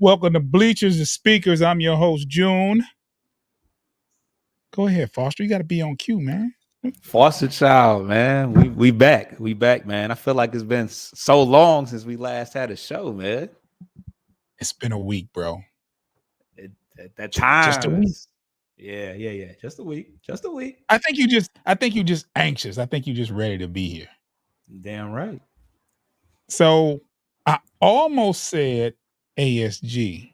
Welcome to Bleachers and Speakers. I'm your host, June. Go ahead, Foster. You got to be on cue, man. Foster child, man. We back. We back, man. I feel like it's been so long since we last had a show, man. It's been a week, bro. That Just a time week. is yeah. Just a week. Just a week. I think you just anxious. I think you just ready to be here. Damn right. So I almost said ASG.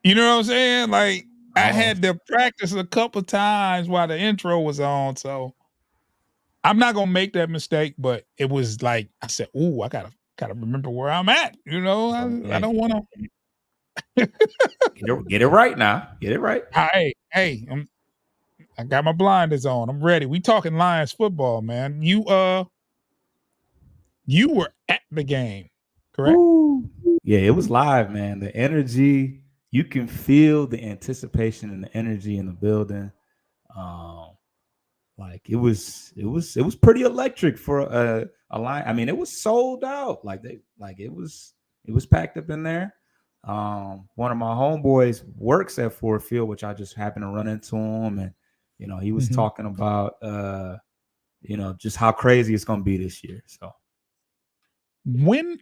You know what I'm saying? Like I Oh, had to practice a couple times while the intro was on. So I'm not gonna make that mistake, but it was like I said, "Ooh, I gotta remember where I'm at." You know, I hey, don't want to. get it right now. Get it right. Hey, I got my blinders on. I'm ready. We talking Lions football, man. You were at the game, correct? Woo. Yeah, it was live, man. The energy, you can feel the anticipation and the energy in the building. Um, Like it was pretty electric for a line. I mean, it was sold out. It was packed up in there. One of my homeboys works at Ford Field, which I just happened to run into him, and he was Mhm. talking about just how crazy it's gonna be this year. So When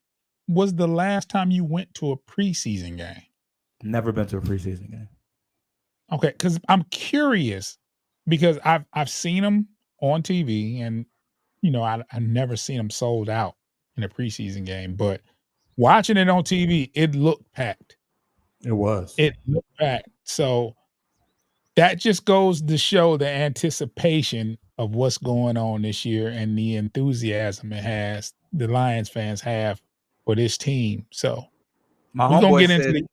was the last time you went to a preseason game? never been to a preseason game. Okay, because I'm curious because I've seen them on TV, and I never seen them sold out in a preseason game, but watching it on TV, it looked packed. It was. It looked packed. So that just goes to show the anticipation of what's going on this year and the enthusiasm the Lions fans have for this team. So My we're gonna homeboy get into said the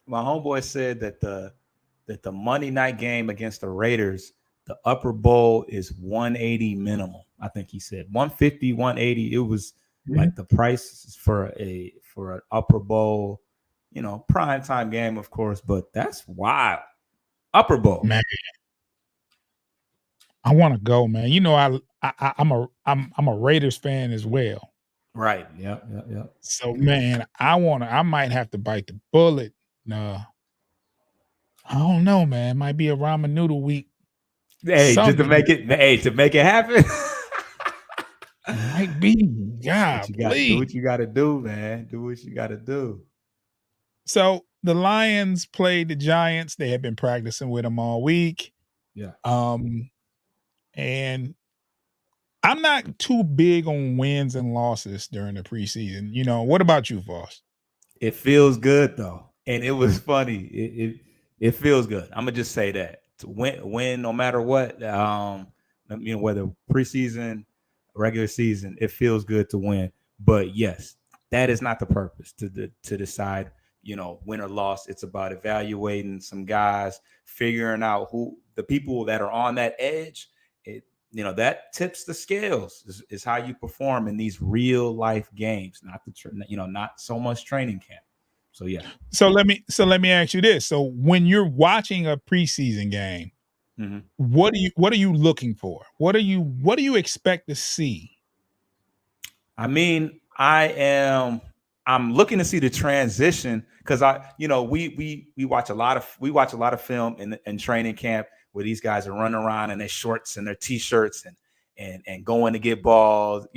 my homeboy said that the Monday night game against the Raiders, the upper bowl is 180 minimum. I think he said 150, 180. It was Mhm. like the price for an upper bowl, prime time game, of course, but that's wild. Upper bowl. Man, I want to go, man. I'm a Raiders fan as well. Right. Yep. So man, I might have to bite the bullet. No, I don't know, man. Might be a ramen noodle week. Hey, just to Something make it happen. might be. But you got do Golly. what you got to do, man. Do what you got to do. So the Lions played the Giants. They had been practicing with them all week. Yeah. Um, and I'm not too big on wins and losses during the preseason. What about you, Voss? It feels good though, and it was funny. It feels good. I'm gonna just say that to win no matter what. Whether preseason, regular season, it feels good to win. But yes, that is not the purpose to decide. Win or loss. It's about evaluating some guys, figuring out who the people that are on that edge. That tips the scales is how you perform in these real life games, not so much training camp. So yeah. So let me ask you this. So when you're watching a preseason game, Mm-hmm. what are you looking for? What do you expect to see? I mean, I'm looking to see the transition because we watch a lot of film in training camp where these guys are running around in their shorts and their t-shirts and going to get balls,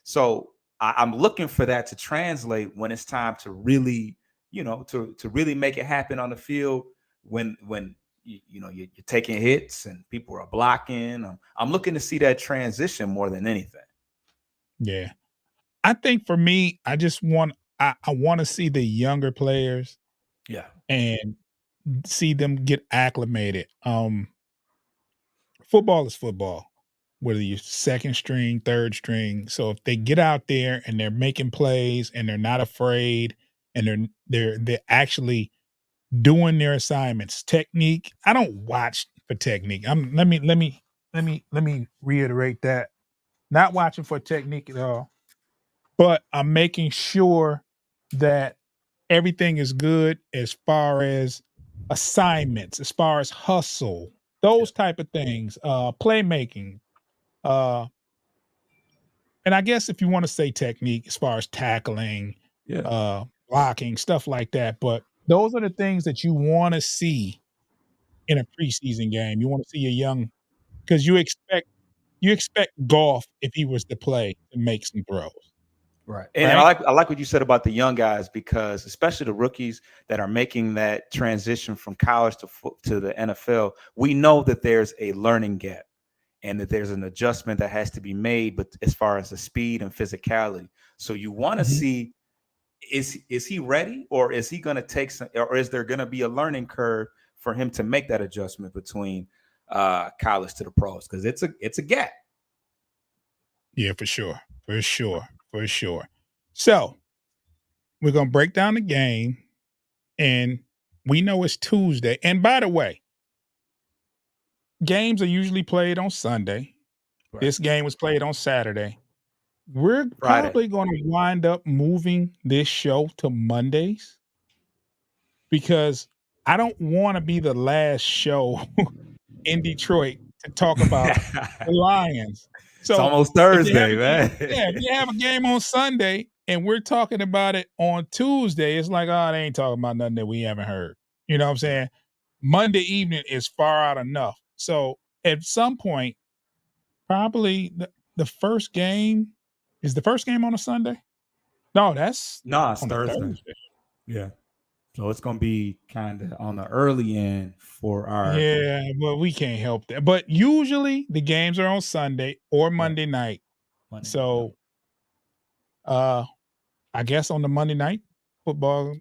So I'm looking for that to translate when it's time to really, to really make it happen on the field when you're taking hits and people are blocking. I'm looking to see that transition more than anything. Yeah. I think for me, I want to see the younger players Yeah. and see them get acclimated. Football is football, whether you're second string, third string. So if they get out there and they're making plays and they're not afraid and they're actually doing their assignments, technique. I don't watch for technique. Let me reiterate that. Not watching for technique at all, but I'm making sure that everything is good as far as assignments, as far as hustle, Yeah. those type of things, playmaking, uh, and I guess if you want to say technique as far as tackling, Yeah. blocking, stuff like that. But those are the things that you want to see in a preseason game. You want to see a young because you expect golf if he was to play to make some throws, Right. And right? I like what you said about the young guys, because especially the rookies that are making that transition from college to the NFL, we know that there's a learning gap and that there's an adjustment that has to be made, but as far as the speed and physicality. So you want to Mhm. see, is he ready, or is he going to take some, or is there going to be a learning curve for him to make that adjustment between college to the pros, because it's a gap. Yeah, for sure, for sure, for sure. So we're gonna break down the game, and we know it's Tuesday. And by the way, games are usually played on Sunday. Right. This game was played on Saturday. We're Friday. probably going to wind up moving this show to Mondays because I don't want to be the last show in Detroit to talk about the Lions. It's So almost if you have Thursday, a game, man. yeah, if you have a game on Sunday and we're talking about it on Tuesday, it's like, oh, they ain't talking about nothing that we haven't heard. You know what I'm saying? Monday evening is far out enough. So at some point, probably the first game is the first game on a Sunday? No, that's No, it's on a Thursday. Thursday. Yeah. So it's gonna be kind of on the early end for our Yeah, well, we can't help that. But usually the games are on Sunday or right Monday night. Monday night. Yep. So uh I guess on the Monday night football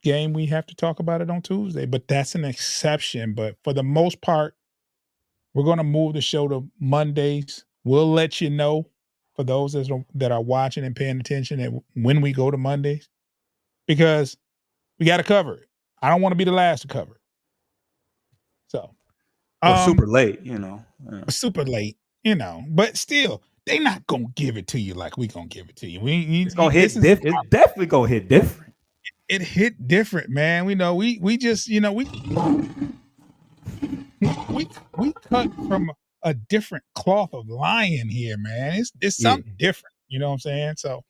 game we have to talk about it on Tuesday. But that's an exception. But for the most part, we're gonna move the show to Mondays. We'll let you know for those that are watching and paying attention that when we go to Mondays because we got to cover it. I don't want to be the last to cover it. So, Or um, super late, you know. Yeah. super late, but still, they not gonna give it to you like we gonna give it to you. It's gonna This hit is It's definitely gonna hit different. it hit different, man. We know we just we cut from a different cloth of lion here, man. It's Yeah. something different. You know what I'm saying? So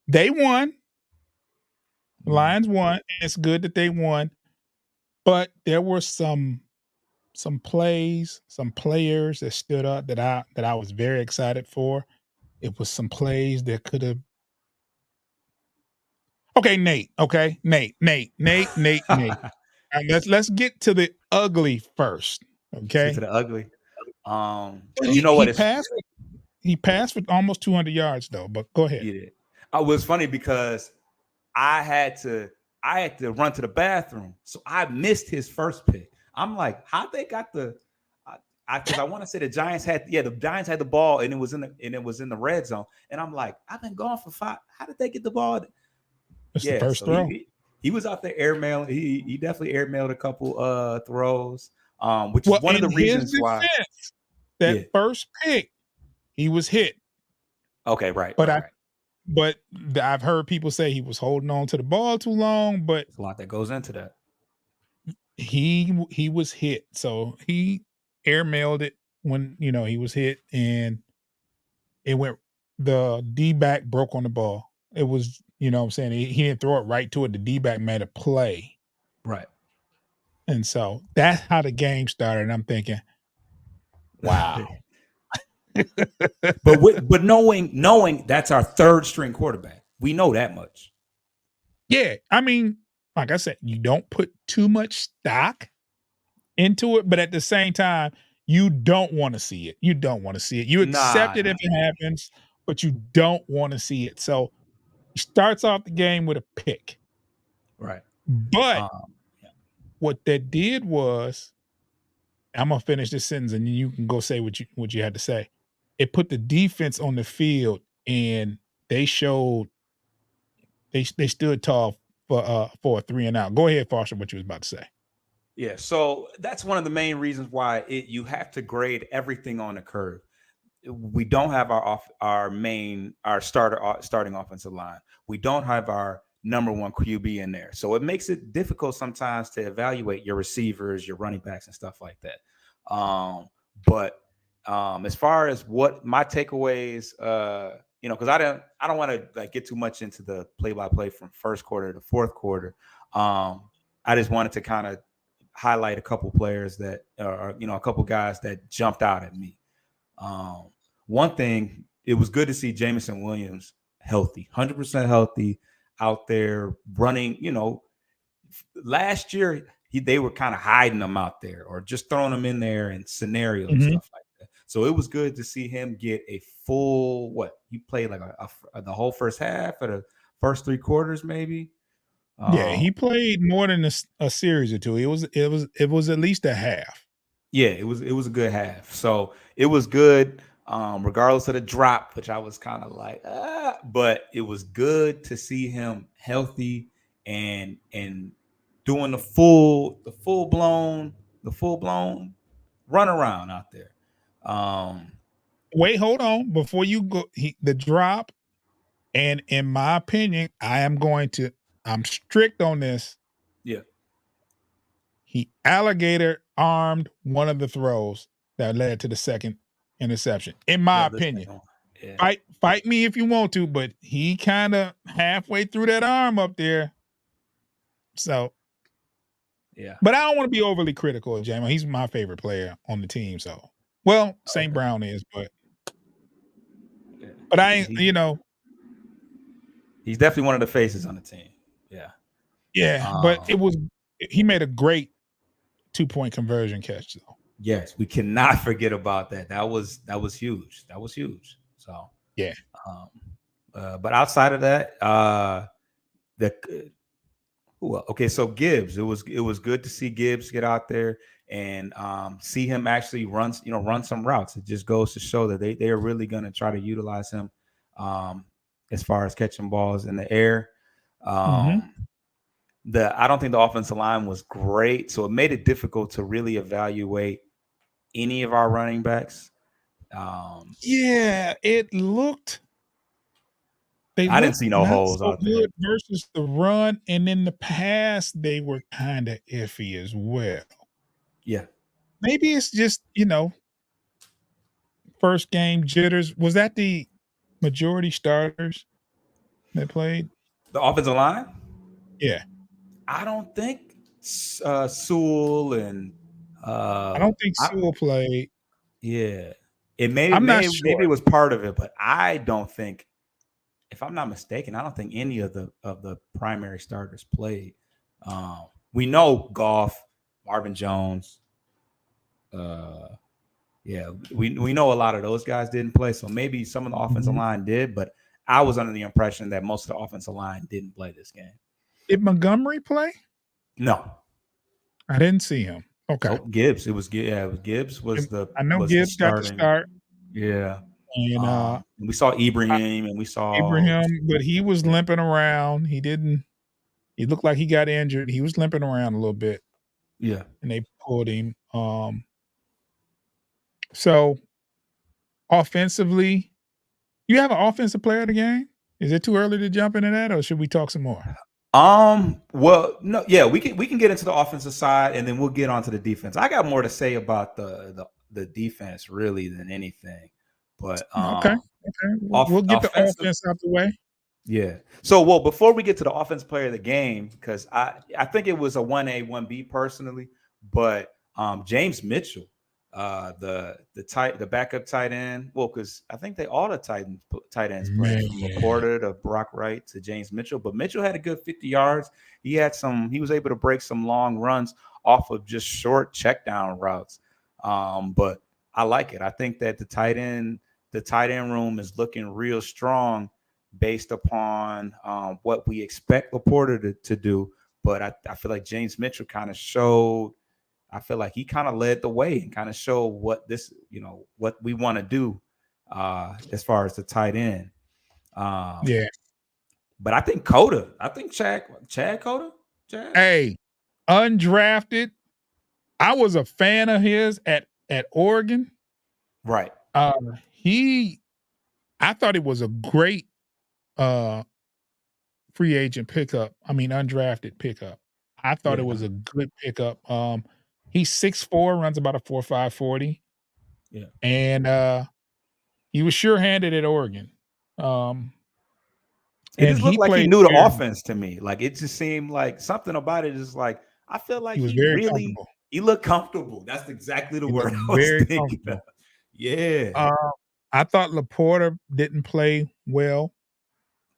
they won. The Mhm. Lions won. It's good that they won, but there were some plays, some players that stood up that I was very excited for. It was some plays that could have. Okay, Nate. Okay, Nate. Let's get to the ugly first. Let's get to Okay, the ugly. You he know what? he It's passed. He passed for almost 200 yards though. But go ahead. Yeah. It was funny because I had to I had to run to the bathroom, so I missed his first pick. I'm like, how they got the? Because I want to say the Giants had the ball, and it was in the red zone, and I'm like, I've been gone for 5. How did they get the ball? It's the Yeah, first so throw. he was out there airmail. He definitely airmailed a couple throws, which is Well, one of in the his reasons why. defense, that Yeah. first pick, he was hit. Okay. Right. But Right. I Right. but I've heard people say he was holding on to the ball too long. But There's a lot that goes into that. he was hit, so he airmailed it when he was hit, and it went. The D back broke on the ball. It was what I'm saying, he didn't throw it right to it. The D back made a play, Right. and so that's how the game started. And I'm thinking, wow, But knowing that's our third string quarterback, we know that much. yeah. I mean, like I said, you don't put too much stock into it, but at the same time, you don't want to see it. You don't want to see it. You accept Nah, it if nah. it happens, but you don't want to see it. So he starts off the game with a pick. Right. But Um, what that did was, I'm gonna finish this sentence and you can go say what you had to say. It put the defense on the field and they showed they stood tall for a 3 and out. Go ahead, Foster, what you was about to say. yeah. So that's one of the main reasons why you have to grade everything on a curve. We don't have our starting offensive line. We don't have our number one QB in there. So it makes it difficult sometimes to evaluate your receivers, your running backs, and stuff like that. But as far as what my takeaways, because I don't want to like get too much into the play by play from first quarter to fourth quarter. I just wanted to kind of highlight a couple players that are, a couple guys that jumped out at me. Um, One thing, it was good to see Jamison Williams healthy, 100% healthy, out there running. Last year they were kind of hiding him out there or just throwing him in there in scenario and Mhm. stuff like that. So it was good to see him get a full he played like the whole first half or the first three quarters maybe. Yeah, Um, he played more than a series or 2. It was at least a half. Yeah, it was a good half. So it was good, regardless of the drop, which I was kind of like, but it was good to see him healthy and doing the full blown run around out there. Um, Wait, hold on, before you go the drop, and in my opinion, I'm strict on this. yeah, He alligator armed one of the throws that led to the second interception, in my yeah, the opinion. second one. Yeah, Fight me if you want to, but he kinda halfway through that arm up there. So, yeah. but I don't wanna be overly critical of Jamo. He's my favorite player on the team, so well, St. Okay. Brown is, but Yeah. I ain't, He's definitely one of the faces on the team. Yeah. yeah, but Um, he made a great two-point conversion catch, though. Yes, we cannot forget about that. That was huge. That was huge. So, Yeah. um, but outside of that, the okay. So Gibbs, it was good to see Gibbs get out there and see him actually run some routes. It just goes to show that they are really going to try to utilize him, um, as far as catching balls in the air. Mhm. Um, I don't think the offensive line was great, so it made it difficult to really evaluate any of our running backs. Um, Yeah, they I didn't looked see no not holes so out there. good versus the run, and in the pass, they were kinda iffy as well. Yeah, Maybe it's just, first game jitters. Was that the majority starters that played? the offensive line. Yeah. I don't think Sewell and I don't think I, Sewell played. yeah, it may I'm not maybe sure. it was part of it, but I don't think, if I'm not mistaken, I don't think any of the primary starters played. We know Goff, Marvin Jones. Uh, yeah, we know a lot of those guys didn't play, so maybe some of the offensive Mhm. line did, but I was under the impression that most of the offensive line didn't play this game. Did Montgomery play? No, I didn't see him. Okay. nope. Gibbs. It was Gibbs was And the I know was the Gibbs got the starting. start, Yeah. and, We saw I Ibrahim and we saw. Abraham, but he was limping around. He looked like he got injured. He was limping around a little bit, Yeah. and they pulled him. So offensively, you have an offensive player of the game? Is it too early to jump into that, or should we talk some more? Well, no, yeah, we can get into the offensive side and then we'll get onto the defense. I got more to say about the defense really than anything. But Okay, okay. We'll get the offensive. offense out the way. Yeah. So, well, before we get to the offensive player of the game, because I think it was a 1A, 1B personally, but James Mitchell, the backup tight end, well, because I think all the tight ends played Man, from Laporta to Brock Wright to James Mitchell, but Mitchell had a good 50 yards. He was able to break some long runs off of just short check down routes. But I like it. I think that the tight end room is looking real strong based upon what we expect Laporta to do. But I feel like James Mitchell kind of showed. I feel like he kind of led the way and kind of showed what we want to do as far as the tight end. Um, yeah. but I think Coda. I think Chad Coda. Chad. Hey, undrafted. I was a fan of his at Oregon. Right. Uh, he I thought it was a great, uh, free agent pickup. I mean, undrafted pickup. I thought it Yeah. was a good pickup. He's 6'4", runs about a 4.5 40, Yeah. and, he was sure-handed at Oregon. Um, It and just he looked like he played knew the very offense to me. Like it just seemed like something about it is like I feel like he was very comfortable. he looked comfortable. That's exactly the He looked word I was very thinking of. comfortable. Yeah. Uh, I thought Laporta didn't play well.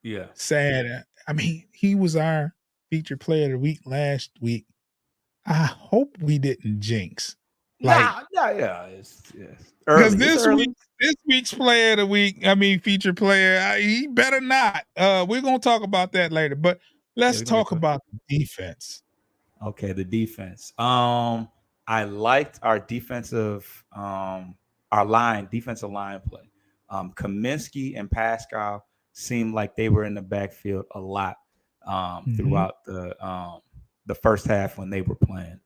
Yeah. Sad. I mean, he was our featured player of the week last week. I hope we didn't jinx. Like, Nah, yeah. It's because early. It's early. this week's player of the week, I mean, featured player, he better not. We're gonna talk about that later, but Yeah, let's we're gonna get talk to it. about the defense. Okay, the defense. I liked our defensive line play. Kaminsky and Pascal seemed like they were in the backfield a lot Mhm, throughout the first half when they were playing.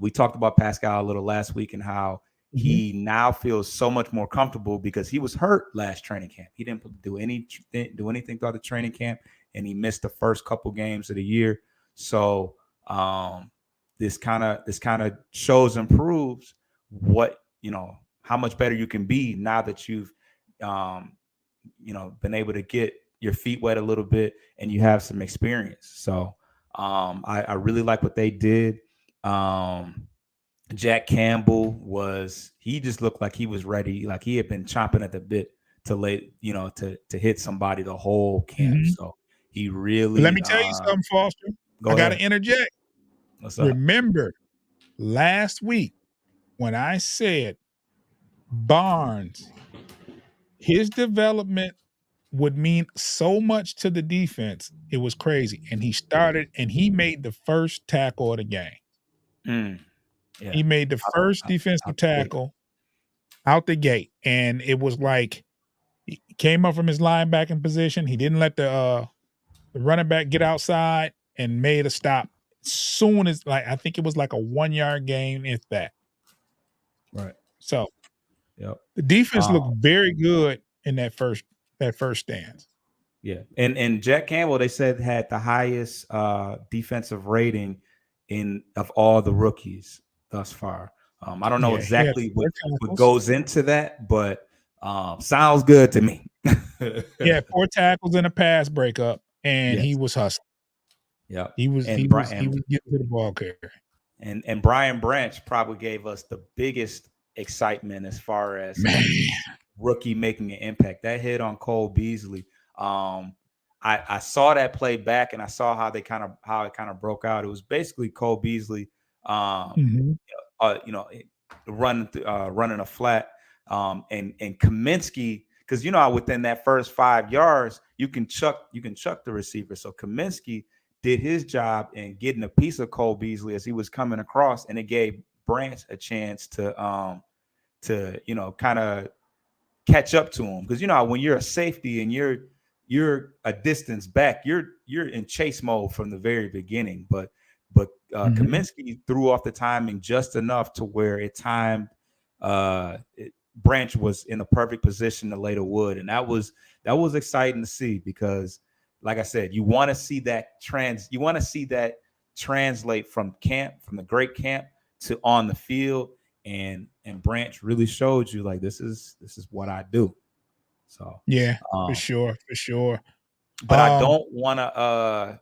We talked about Pascal a little last week and how mhm, he now feels so much more comfortable because he was hurt last training camp. He didn't do anything throughout the training camp, and he missed the first couple games of the year. So um, this kind of shows and proves what how much better you can be now that you've um, been able to get your feet wet a little bit and you have some experience. So I really like what they did. Um, Jack Campbell he just looked like he was ready, like he had been chomping at the bit to to hit somebody the whole camp. mhm. So he But let really me tell you something, Foster. I go gotta ahead. interject. What's up? Remember last week when I said Barnes, his development would mean so much to the defense. It was crazy. And he started and he made the first tackle of the game. Mm, yeah. He made the Out, first out, defensive out the gate. tackle out the gate. And it was like he came up from his linebacking position. He didn't let the running back get outside and made a stop. Soon as like I think it was like a 1 yard gain, if that. Right. So Yep. the defense Um, looked very good in that first stance. yeah. And Jack Campbell, they said had the highest defensive rating in of all the rookies thus far. I don't know Yeah, he had exactly 4 what tackles. goes into that, but sounds good to me. He had 4 tackles and a pass breakup, and he Yes. was hustling. Yep. He was he And was he Brian was getting to the ball carrier. and Brian Branch probably gave us the biggest excitement as far as Man. like rookie making an impact. That hit on Cole Beasley. Um, I saw that play back and I saw how it kind of broke out. It was basically Cole Beasley, um, Mhm, uh, you know, running a flat, and Kaminsky, because within that first 5 yards you can chuck the receiver. So Kaminsky did his job in getting a piece of Cole Beasley as he was coming across, and it gave Branch a chance to kind of catch up to him, because when you're a safety and you're a distance back, you're in chase mode from the very beginning. But mhm. Kaminsky threw off the timing just enough to where it timed. Branch was in a perfect position to lay the wood, and that was exciting to see, because, like I said, you want to see that translate from the great camp to on the field, and Branch really showed you, like, this is what I do. So, Yeah, for um, sure, for sure. but I Um, don't want to.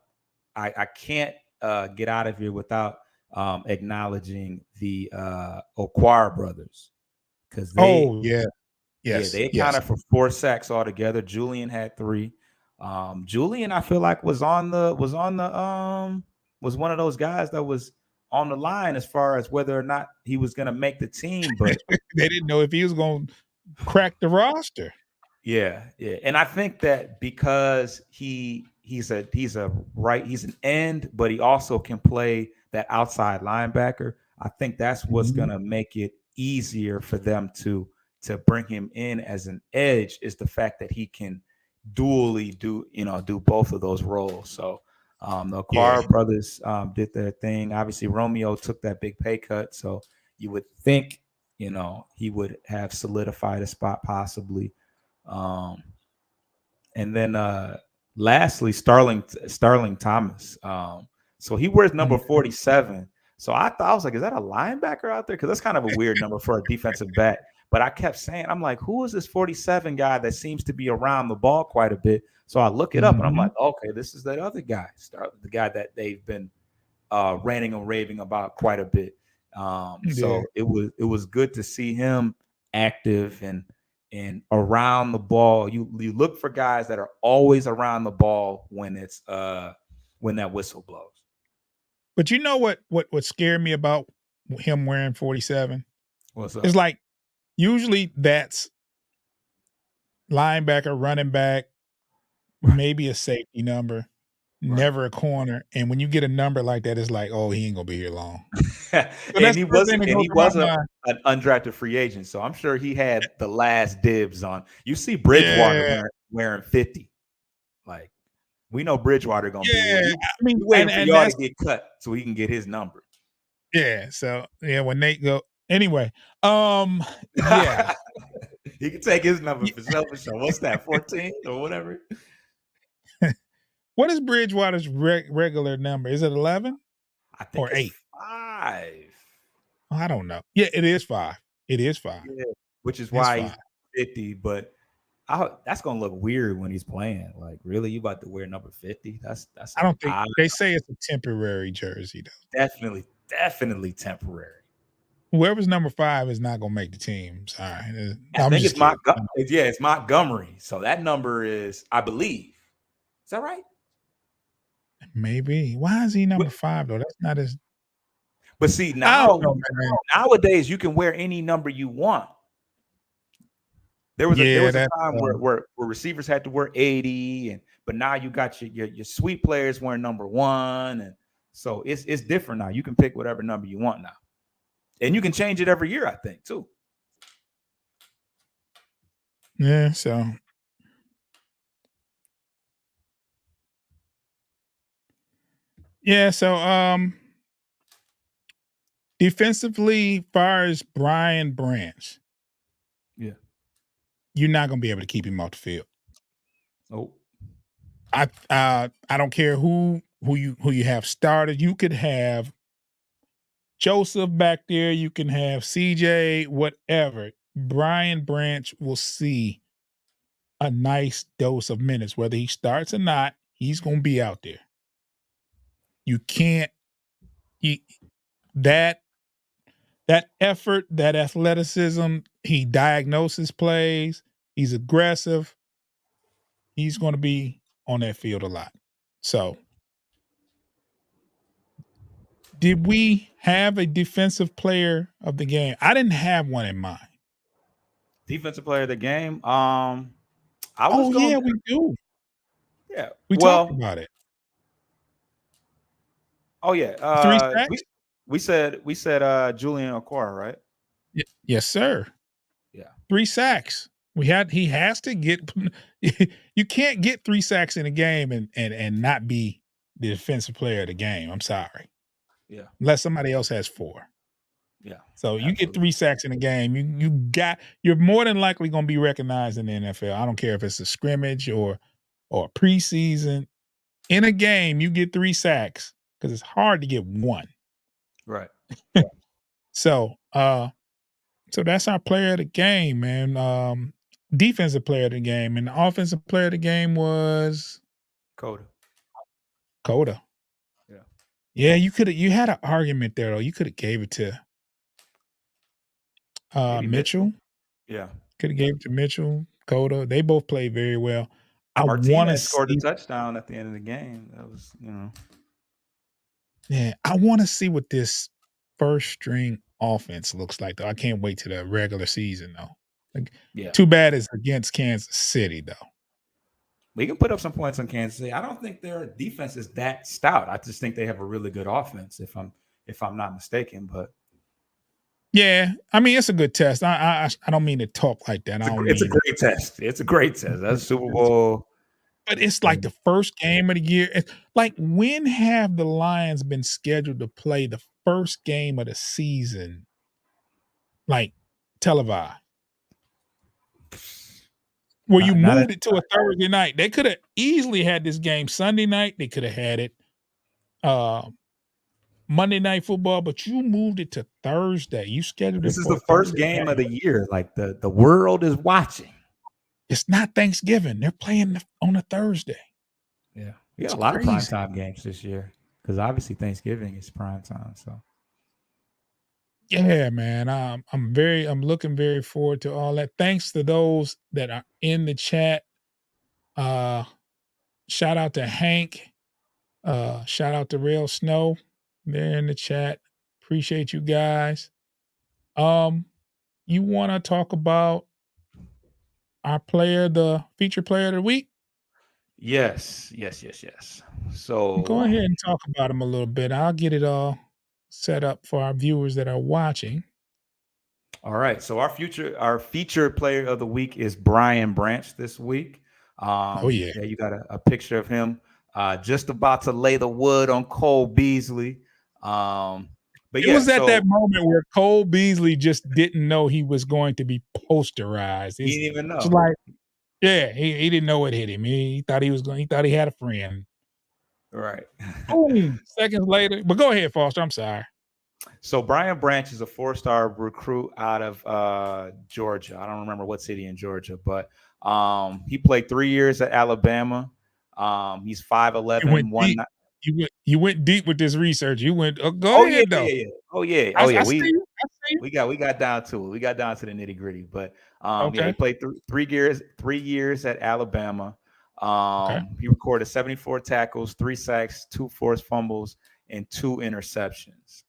I can't get out of here without acknowledging the Okwara brothers, because oh, yeah. they Yes, yes. accounted for 4 sacks altogether. Julian had 3. Julian, I feel like was one of those guys that was on the line as far as whether or not he was going to make the team, but They didn't know if he was gonna crack the roster. yeah, yeah, and I think that because he's an end, but he also can play that outside linebacker. I think that's what's Mhm. gonna make it easier for them to bring him in as an edge, is the fact that he can dually do both of those roles. So the Yeah, Aquara brothers did their thing. Obviously, Romeo took that big pay cut, so you would think he would have solidified a spot possibly. um, and then lastly, Starling Thomas. So he wears number mhm. 47. So I was like, is that a linebacker out there? Because that's kind of a weird number for a defensive back. But I kept saying, I'm like, who is this 47 guy that seems to be around the ball quite a bit? So I look it up and I'm Mhm. like, okay, this is that other guy, the guy that they've been ranting and raving about quite a bit. Yeah. So it was good to see him active and around the ball. You look for guys that are always around the ball when that whistle blows. But you know what scared me about him wearing 47? What's It's up? like usually that's linebacker, running back, Right, maybe a safety number, right. never a corner. And when you get a number like that, it's like, oh, he ain't gonna be here long. So and that's he the first was thing that and goes he through my was mind. an undrafted free agent, so I'm sure he had the last dibs on. You see Bridgewater Yeah, wearing 50. Like we know Bridgewater gonna be here. yeah. You I mean, you waiting for and y'all to that's get cut so he can get his number. yeah. So yeah, when Nate go anyway, um, yeah. He can take his number Ye- for sure, for sure. What's that, 14 or whatever? What is Bridgewater's regular number? Is it 11 I think or it's 8? 5. I don't know. Yeah, it is 5. It is 5. Yeah, which is It's why he's 5. 50, but that's gonna look weird when he's playing. Like, really, you about to wear number 50? That's I a don't think odd, they say it's a temporary jersey though. definitely temporary. Whoever's number 5 is not gonna make the team. Sorry. I I'm think just it's kidding. It's Montgomery. So that number is, I believe. Is that right? Maybe. Why is he number But 5 though? That's not his. but see, I don't know, man. nowadays you can wear any number you want. There Yeah, was a that's time where receivers had to wear 80, but now you got your sweet players wearing number 1, and so it's different now. You can pick whatever number you want now, and you can change it every year, I think, too. yeah, so yeah, so defensively, far as Brian Branch, Yeah. you're not gonna be able to keep him off the field. Oh, I don't care who you have started. You could have Joseph back there, you can have CJ, whatever. Brian Branch will see a nice dose of minutes, whether he starts or not, he's gonna be out there. You can't he, that that effort, that athleticism, he diagnoses plays, he's aggressive, he's gonna be on that field a lot. So did we have a defensive player of the game? I didn't have one in mind. defensive player of the game. I was Oh going. yeah, we do. Yeah. We talked Well. about it. Oh yeah. 3 We sacks? we said Julian Okora, right? Yes, sir. Yeah. 3 sacks. He has to get you can't get 3 sacks in a game and not be the defensive player of the game. I'm sorry. Yeah. Unless somebody else has 4. Yeah. So you get Absolutely. 3 sacks in a game, you're more than likely gonna be recognized in the NFL. I don't care if it's a scrimmage or preseason. In a game, you get 3 sacks because it's hard to get 1. Right. So, so that's our player of the game, man. Defensive player of the game, and the offensive player of the game was Coda. Coda. Yeah. Yeah, you had an argument there though. You could have gave it to Maybe Mitchell. Mitchell. Yeah. Could have gave it to Mitchell, Coda. They both played very well. I want to Martinez scored the see, touchdown at the end of the game. That was. yeah, I want to see what this first string offense looks like though. I can't wait to the regular season though. Like, Yeah. too bad it's against Kansas City though. We can put up some points on Kansas City. I don't think their defense is that stout. I just think they have a really good offense, if I'm not mistaken. But Yeah, I mean it's a good test. I don't mean to talk like that. I don't it's a mean, great test. It's a great test. That's Super Bowl. but it's like And the first game of the year. Like when have the Lions been scheduled to play the first game of the season, like televised? Where you not moved it to a Thursday night. They could have easily had this game Sunday night. They could have had it uh, Monday Night Football, but you moved it to Thursday. You scheduled it This is for the a first Thursday game of game. the year. Like the world is watching. It's not Thanksgiving. They're playing on a Thursday. Yeah, we got It's a lot of crazy. primetime games this year because obviously Thanksgiving is prime time. So Yeah, man. I'm looking very forward to all that. Thanks to those that are in the chat. Uh Shout out to Hank. Shout out to Real Snow. They're in the chat. Appreciate you guys. Um, you wanna talk about our player, the feature player of the week? yes. Go So ahead and talk about him a little bit. I'll get it all set up for our viewers that are watching. all right. So our feature player of the week is Brian Branch this week. Oh yeah. Yeah, you got a picture of him just about to lay the wood on Cole Beasley. But It yeah, was at that so moment where Cole Beasley just didn't know he was going to be posterized. he It's didn't even just know. like, yeah, he didn't know what hit him. He thought he thought he had a friend. Right. Boom, seconds later. But go ahead, Foster. I'm sorry. So Brian Branch is a four-star recruit out of Georgia. I don't remember what city in Georgia, but he played 3 years at Alabama. He's You went 5'11", deep. one. You went deep with this research. You went, go Oh yeah, ahead though. Oh yeah. I see you. I see you. We got down to it. We got down to the nitty gritty. But yeah, he Okay. played 3 years at Alabama. Okay. He recorded 74 tackles, 3 sacks, 2 forced fumbles, and 2 interceptions.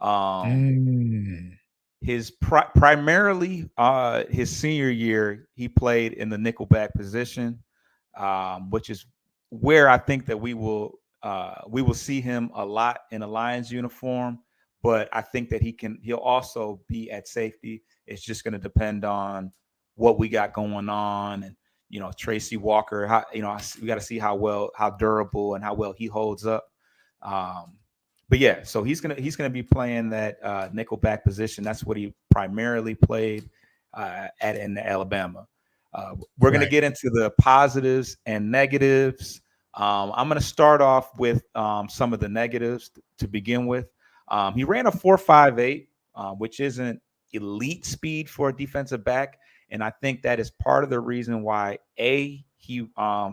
Um, Mm. his primarily his senior year, he played in the nickelback position, which is where I think that we will see him a lot in a Lions uniform. But I think that he'll also be at safety. It's just going to depend on what we got going on, and Tracy Walker. We got to see how durable and how well he holds up. Um, but yeah, so he's gonna be playing that nickelback position. That's what he primarily played at in Alabama. We're gonna Right. get into the positives and negatives. I'm gonna start off with some of the negatives to begin with. He ran a 4.58, which isn't elite speed for a defensive back, and I think that is part of the reason why he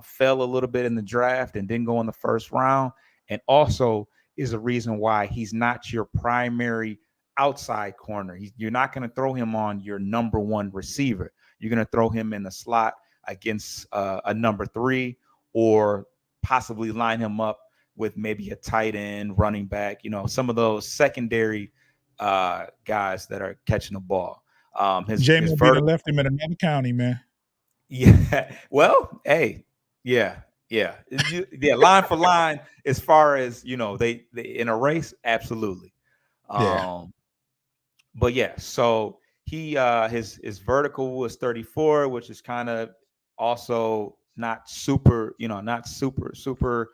fell a little bit in the draft and didn't go in the first round, and also is a reason why he's not your primary outside corner. You're not going to throw him on your number one receiver. You're going to throw him in the slot against a number three, or possibly line him up with maybe a tight end, running back, some of those secondary guys that are catching the ball. Jay His Mobita vertical. left him in another county, man. Yeah. Well, hey, yeah, yeah. Line for line, as far as they in a race, absolutely. Yeah. Um, but yeah, so his vertical was 34, which is kind of also not super, not super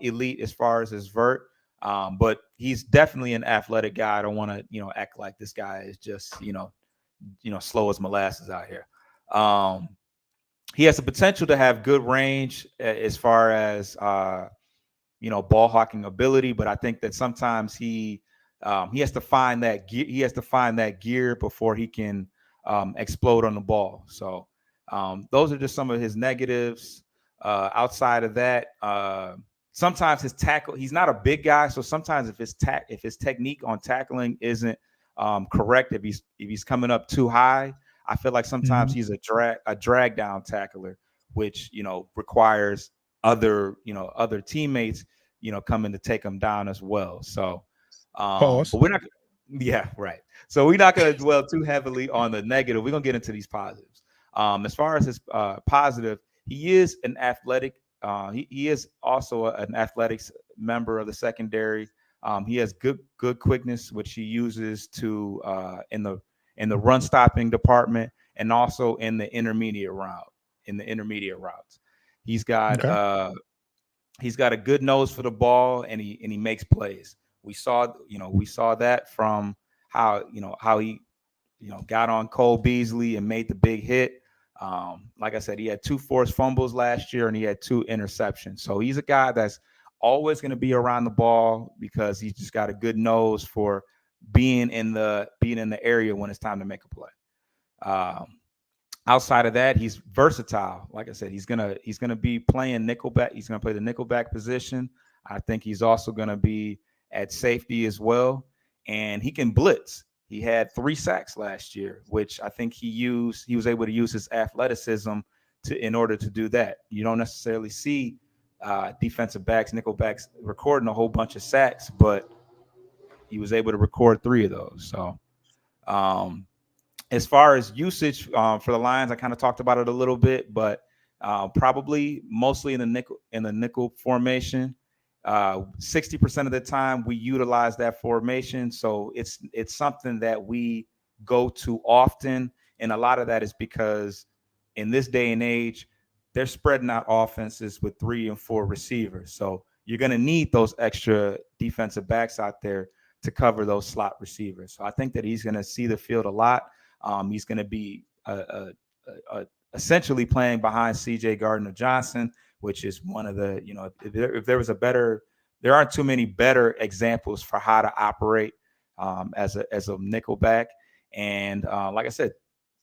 elite as far as his vert. But he's definitely an athletic guy. I don't want to act like this guy is just slow as molasses out here. He has the potential to have good range as far as ball hawking ability, but I think that sometimes he has to find that gear. He has to find that gear before he can explode on the ball. So those are just some of his negatives. Outside of that, sometimes his tackle. He's not a big guy, so sometimes if his technique on tackling isn't correct, if he's coming up too high, I feel like sometimes Mhm. he's a drag down tackler, which requires other teammates coming to take him down as well. So Pause. but we're not. Yeah, right. So we're not going to dwell too heavily on the negative. We're going to get into these positives. As far as his positive, he is an athletic. He is also an athletics member of the secondary. He has good quickness, which he uses to in the run stopping department, and also in the intermediate route. In the intermediate routes, he's got Okay. uh, he's got a good nose for the ball, and he makes plays. We saw that from how he got on Cole Beasley and made the big hit. Like I said, he had 2 forced fumbles last year, and he had 2 interceptions. So he's a guy that's always going to be around the ball because he's just got a good nose for being in the area when it's time to make a play. Um, Outside of that, he's versatile. Like I said, he's gonna be playing nickelback. He's gonna play the nickelback position. I think he's also gonna be at safety as well, and he can blitz. He had 3 sacks last year, which I think he was able to use his athleticism in order to do that. You don't necessarily see defensive backs, nickelbacks recording a whole bunch of sacks, but he was able to record 3 of those. So. Um, as far as usage for the Lions, I kind of talked about it a little bit, but probably mostly in the nickel formation. 60% of the time we utilize that formation, so it's something that we go to often, and a lot of that is because in this day and age, they're spreading out offenses with 3 and 4 receivers. So you're going to need those extra defensive backs out there to cover those slot receivers. So I think that he's going to see the field a lot. He's going to be essentially playing behind C.J. Gardner-Johnson, which is one of the, if there was a better, there aren't too many better examples for how to operate as a nickelback. And like I said,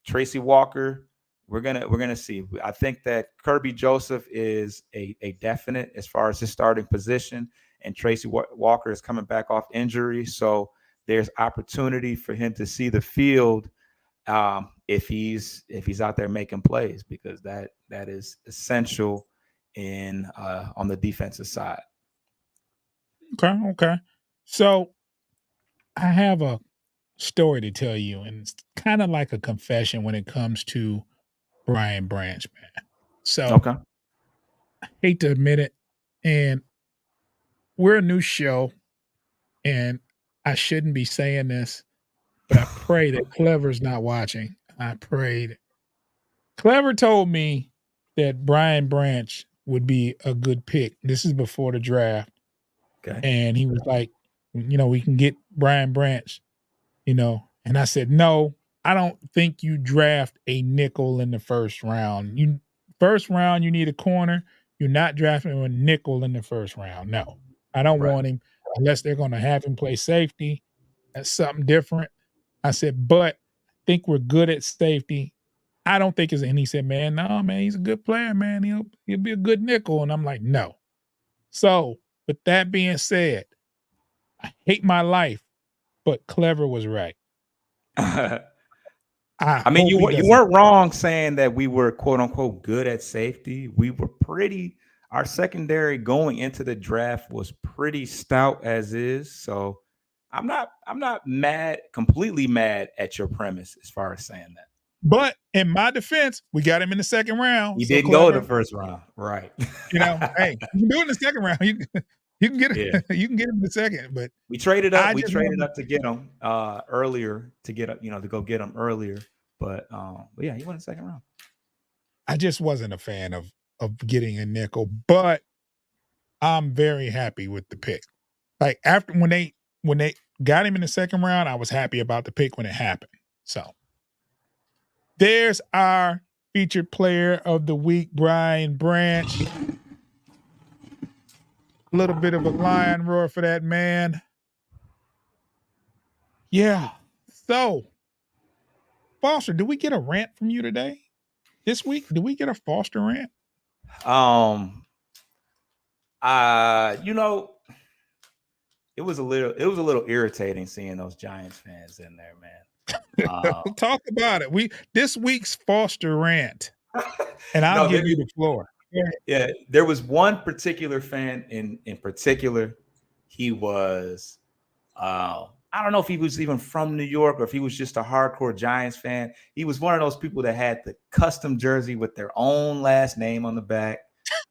Tracy Walker, we're gonna see. I think that Kirby Joseph is a definite as far as his starting position, and Tracy Walker is coming back off injury, so there's opportunity for him to see the field if he's out there making plays, because that is essential in on the defensive side. Okay. So I have a story to tell you, and it's kind of like a confession when it comes to Brian Branch, man. So Okay. I hate to admit it, and we're a new show, and I shouldn't be saying this, but I pray that Clever's not watching. I prayed. Clever told me that Brian Branch would be a good pick. This is before the draft. Okay. And he was like, we can get Brian Branch, And I said, no, I don't think you draft a nickel in the first round. First round, you need a corner. You're not drafting a nickel in the first round. No, I don't Right. want him unless they're going to have him play safety. That's something different. I said, but I think we're good at safety. I don't think it's, and he said, man, no, man, he's a good player, man. He'll be a good nickel. And I'm like, no. So with that being said, I hate my life, but Clever was right. I I mean, hope you he you doesn't. weren't wrong saying that we were quote unquote good at safety. We were pretty. Our secondary going into the draft was pretty stout as is. So I'm not completely mad at your premise as far as saying that. But in my defense, we got him in the second round. He So didn't go the Clever, first round, right? hey, you can do it in the second round. You can get Yeah, you can get him in the second, but we traded up. I We just traded want up to get him earlier to get up, to go get him earlier. But yeah, he went in the second round. I just wasn't a fan of getting a nickel, but I'm very happy with the pick. Like after when they got him in the second round, I was happy about the pick when it happened. So there's our featured player of the week, Brian Branch. A little bit of a lion roar for that man. Yeah. So, Foster, do we get a rant from you today? This week? Do we get a Foster rant? Um, you know, it was a little irritating seeing those Giants fans in there, man. Talk about it. This week's Foster rant, and I'll No, give you the floor. yeah, there was one particular fan in particular. He was I don't know if he was even from New York or if he was just a hardcore Giants fan. He was one of those people that had the custom jersey with their own last name on the back.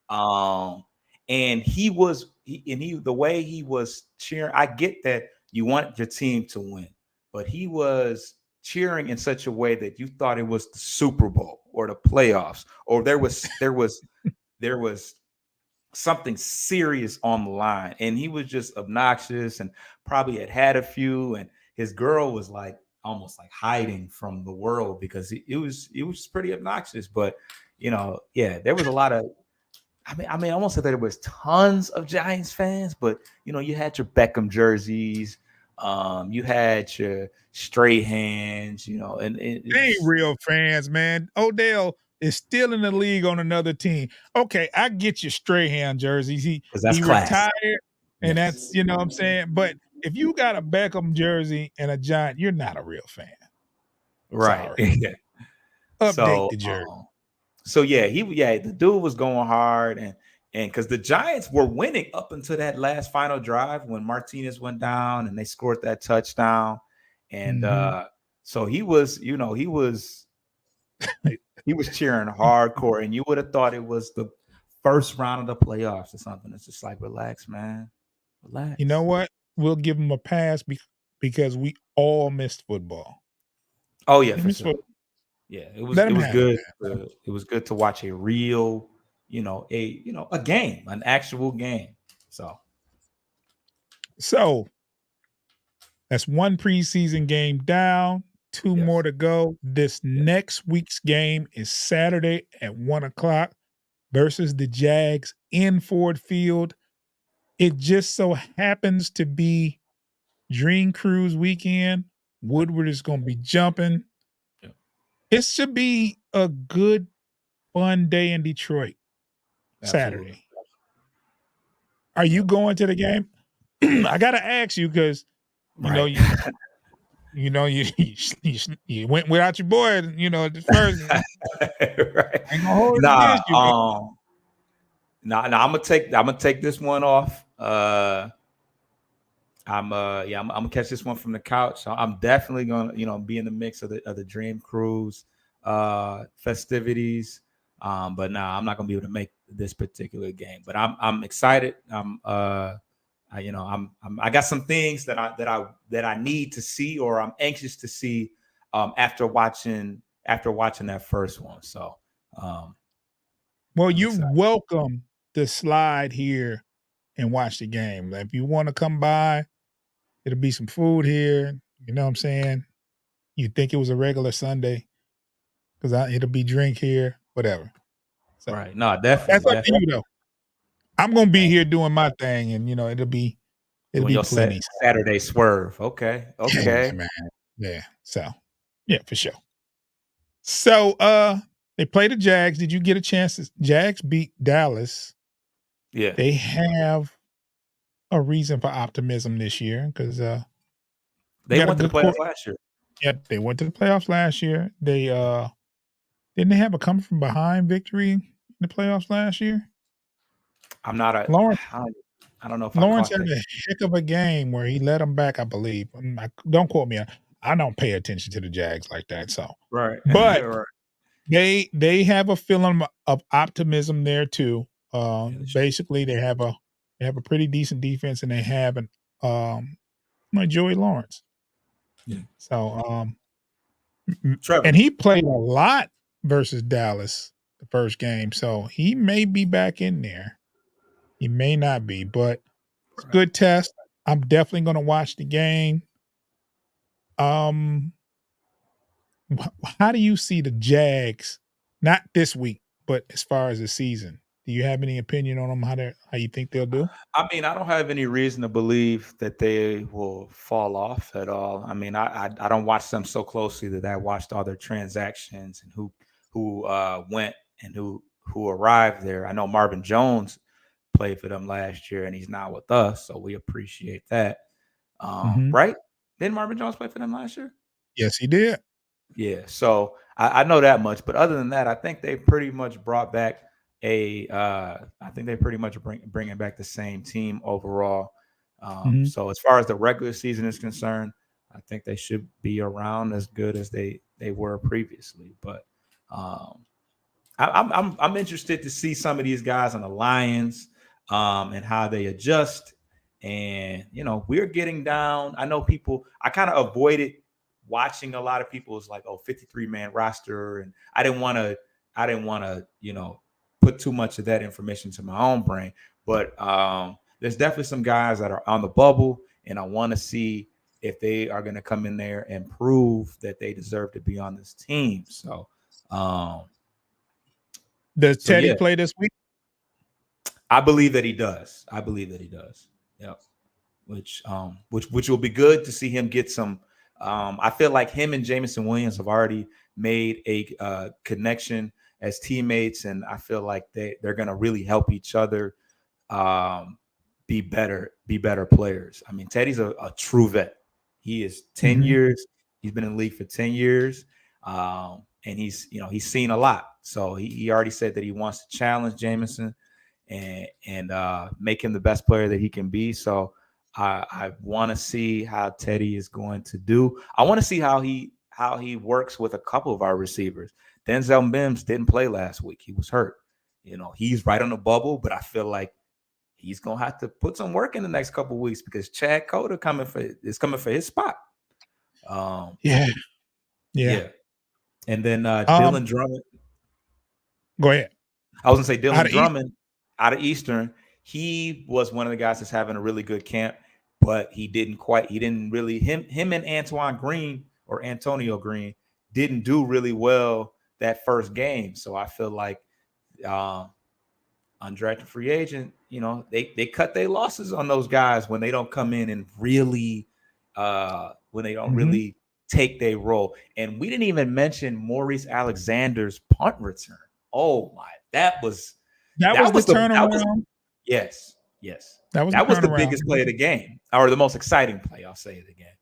Um, and the way he was cheering, I get that you want your team to win, but he was cheering in such a way that you thought it was the Super Bowl or the playoffs, or there was something serious on the line, and he was just obnoxious and probably had a few, and his girl was like almost like hiding from the world because it was pretty obnoxious. But yeah, there was a lot of I won't say that there was tons of Giants fans, but you had your Beckham jerseys, you had your straight hands, and it They ain't was real fans, man. Odell is still in the league on another team. Okay, I get your Strahan jerseys. He because that's he class. retired, and Yes, that's what I'm saying. But if you got a Beckham jersey and a Giant, you're not a real fan. right. Sorry. Update so, the jersey. yeah, the dude was going hard, and because the Giants were winning up until that last final drive when Martinez went down and they scored that touchdown, and Mhm. so he was cheering hardcore, and you would have thought it was the first round of the playoffs or something. It's just like, relax, man, You know relax. what? We'll give him a pass because we all missed football. Oh yeah, We for missed sure. football. Yeah, it was Let it him was have it, good. man. It was good to watch a real, a game, an actual game. So So that's one preseason game down, two more yes, to go. This yes, next week's game is Saturday at 1 o'clock versus the Jags in Ford Field. It just so happens to be Dream Cruise weekend. Woodward is going to be jumping. yeah, It should be a good, fun day in Detroit absolutely. Saturday. Are you Yep. going to the game? I got to ask you because you know Right. you you know you went without your boy. At first. Right. I ain't gonna hold it Nah, against you, but nah. I'm gonna take this one off. I'm gonna catch this one from the couch. So I'm definitely gonna, be in the mix of the Dream Cruise festivities. But nah, I'm not gonna be able to make this particular game. But I'm excited. I got some things that I need to see, or I'm anxious to see after watching that first one. So um, well, I'm you're excited. welcome to slide here and watch the game. Like, if you want to come by, it'll be some food here. You know what I'm saying? You think it was a regular Sunday because it'll be drink here, whatever. So Right. No, that's definitely, up to definitely. you though. I'm gonna be Hey, here doing my thing, and it'll doing be your plenty. Saturday swerve. Okay. Yeah, Okay. man. Yeah. So yeah, for sure. So they play the Jags. Did you get a chance Jags beat Dallas? Yeah. They have a reason for optimism this year because They got a went to the good playoffs court. last year. Yep, they went to the playoffs last year. They didn't they have a come from behind victory in the playoffs last year? I'm not a. Lawrence I don't know if I Lawrence caught had that. a heck of a game where he let them back, I believe. Don't quote me. I don't pay attention to the Jags like that. So, Right. but Right. they have a feeling of optimism there too. Yeah. Basically, they have a pretty decent defense, and they have an Joey Lawrence. Yeah. So and Trevor. he played a lot versus Dallas the first game, so he may be back in there. He may not be, but it's a Right. good test. I'm definitely going to watch the game. Um, how do you see the Jags? Not this week, but as far as the season, do you have any opinion on them? How you think they'll do? I mean, I don't have any reason to believe that they will fall off at all. I mean, I don't watch them so closely that I watched all their transactions and who went and who arrived there. I know Marvin Jones played for them last year, and he's not with us, so we appreciate that. Hmm. Right? Didn't Marvin Jones play for them last year? Yes, he did. Yeah, so I know that much, but other than that, I think they pretty much brought back I think they pretty much bringing back the same team overall. Hmm. So as far as the regular season is concerned, I think they should be around as good as they were previously. But um, I'm interested to see some of these guys on the Lions, and how they adjust. And we're getting down. I know people. I kind of avoided watching a lot of people's like, 53-man roster, and I didn't want to put too much of that information to my own brain. But there's definitely some guys that are on the bubble, and I want to see if they are going to come in there and prove that they deserve to be on this team. So um, Does so Teddy yeah, play this week? I believe that he does. I believe that he does. Yep. Which will be good to see him get some. I feel like him and Jameson Williams have already made a connection as teammates, and I feel like they're going to really help each other um, be better players. I mean, Teddy's a true vet. He is 10 Mhm. years. He's been in the league for 10 years, and he's seen a lot. So he already said that he wants to challenge Jameson and make him the best player that he can be. So I want to see how Teddy is going to do. I want to see how he works with a couple of our receivers. Denzel Mims didn't play last week. He was hurt. He's right on the bubble, but I feel like he's gonna have to put some work in the next couple of weeks because Chad Cota is coming for his spot. Um, Yeah, yeah. yeah, and then Um, Dylan Drummond. Go ahead. I was gonna say Out Dylan of East. Drummond out of Eastern. He was one of the guys that's having a really good camp, but he didn't really him and Antoine Green or Antonio Green didn't do really well that first game. So I feel like um, undrafted free agent, they cut their losses on those guys when they don't come in and really when they don't Mhm. really take their role. And we didn't even mention Maurice Alexander's punt return. Oh my, That was that the was the that was turnaround. yes, yes. That was the That was the turnaround. biggest play of the game, or the most exciting play, I'll say it again.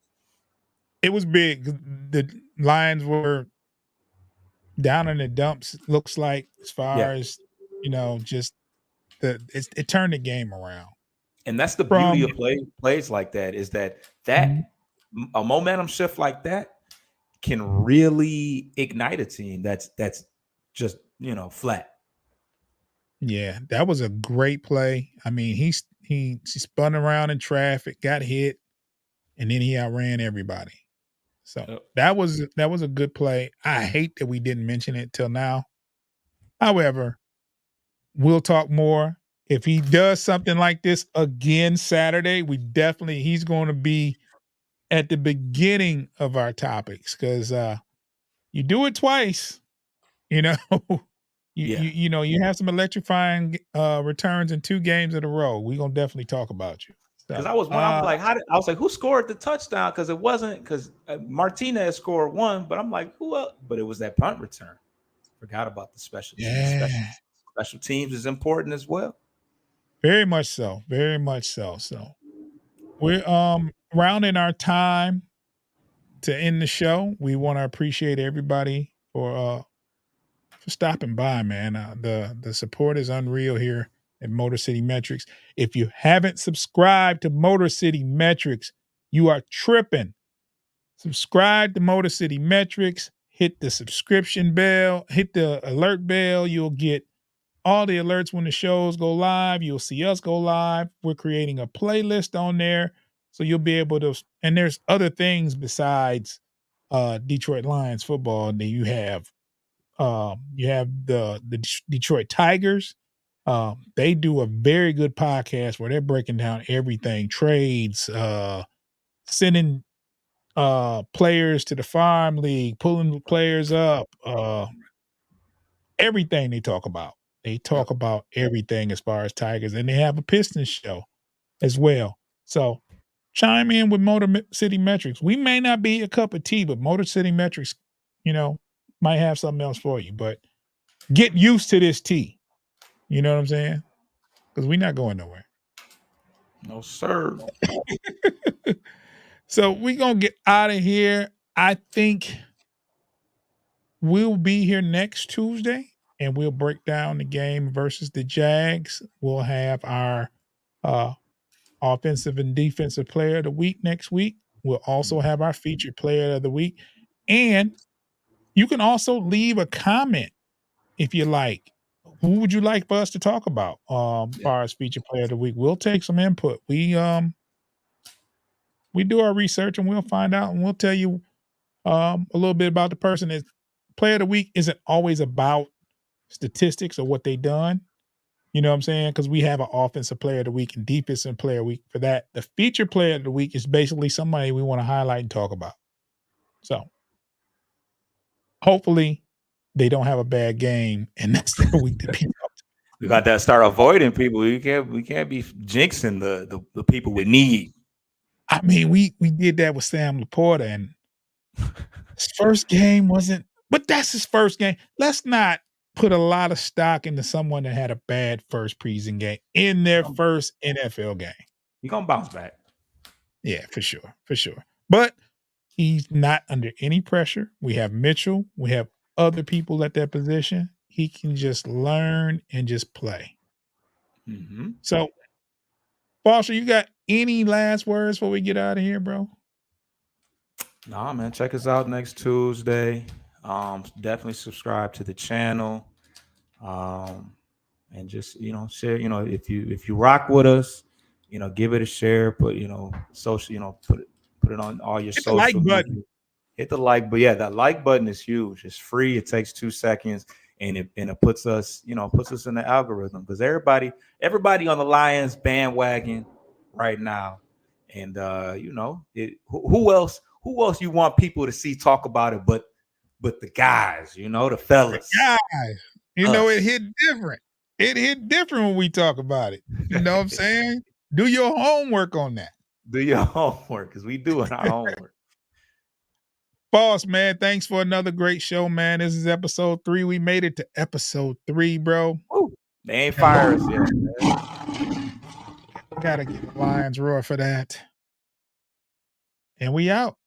It was big. The Lions were down in the dumps, looks like, as Yeah. far as, just it turned the game around And that's the beauty from. of plays like that is that Mhm. a momentum shift like that can really ignite a team that's just flat. Yeah, that was a great play. I mean, he spun around in traffic, got hit, and then he outran everybody. So Yep. that was a good play. I hate that we didn't mention it till now. However, we'll talk more. If he does something like this again Saturday, he's going to be at the beginning of our topics because you do it twice, you know. Yeah, You have some electrifying returns in 2 games in a row. We're gonna definitely talk about you. because So I was like, I was like, who scored the touchdown? Because it wasn't because Martinez scored one, but I'm like, who else? But it was that punt return. Forgot about the special teams. yeah, Special teams is important as well. very much so. Very much so. So we're rounding our time to end the show. We want to appreciate everybody for stopping by, man. The support is unreal here at Motor City Metrics. If you haven't subscribed to Motor City Metrics, you are tripping. Subscribe to Motor City Metrics. Hit the subscription bell. Hit the alert bell. You'll get all the alerts when the shows go live. You'll see us go live. We're creating a playlist on there, so you'll be able to. And there's other things besides Detroit Lions football. And then you have the Detroit Tigers. They do a very good podcast where they're breaking down everything, trades, sending players to the farm league, pulling players up, everything they talk about. They Yep. talk about everything as far as Tigers, and they have a Pistons show as well. So chime in with City Metrics. We may not be a cup of tea, but Motor City Metrics, you know, might have something else for you. But get used to this tea. You know what I'm saying? Because we're not going nowhere. No, sir. So we're gonna get out of here. I think we'll be here next Tuesday and we'll break down the game versus the Jags. We'll have our uh, offensive and defensive player of the week next week. We'll also have our featured player of the week. And you can also leave a comment if you like. Who would you like for us to talk about? Yeah. Far as featured player of the week, we'll take some input. We do our research and we'll find out and we'll tell you a little bit about the person. Is player of the week isn't always about statistics or what they done. You know what I'm saying? Because we have an offensive player of the week and defensive player of the week for that. The featured player of the week is basically somebody we want to highlight and talk about. So hopefully they don't have a bad game and that's their week to be talked. We got to start avoiding people. We can't be jinxing the people with need. I mean, we did that with Sam Laporta, and his first game wasn't, but that's his first game. Let's not put a lot of stock into someone that had a bad first preseason game in their first NFL game. You gonna bounce back. Yeah, for sure, for sure. But he's not under any pressure. We have Mitchell, we have other people at that position. He can just learn and just play. Mm-hmm. So, Foster, you got any last words before we get out of here, bro? Nah, man. Check us out next Tuesday. Definitely subscribe to the channel. And just share. If you rock with us, give it a share. Put social. Put it on all your Hit the like social button. media. Hit the like, but yeah, that like button is huge. It's free. It takes 2 seconds, and it puts us in the algorithm because everybody on the Lions bandwagon right now, and who else you want people to see talk about it, but the guys, the fellas, Guys, it us. hit different. It hit different when we talk about it. You know what I'm saying? Do your homework on that. Do your homework because we doing our homework. Boss, man, thanks for another great show, man. This is episode 3. We made it to episode 3, bro. Woo. They ain't fire us yet. Gotta get the Lions roar for that. And we out.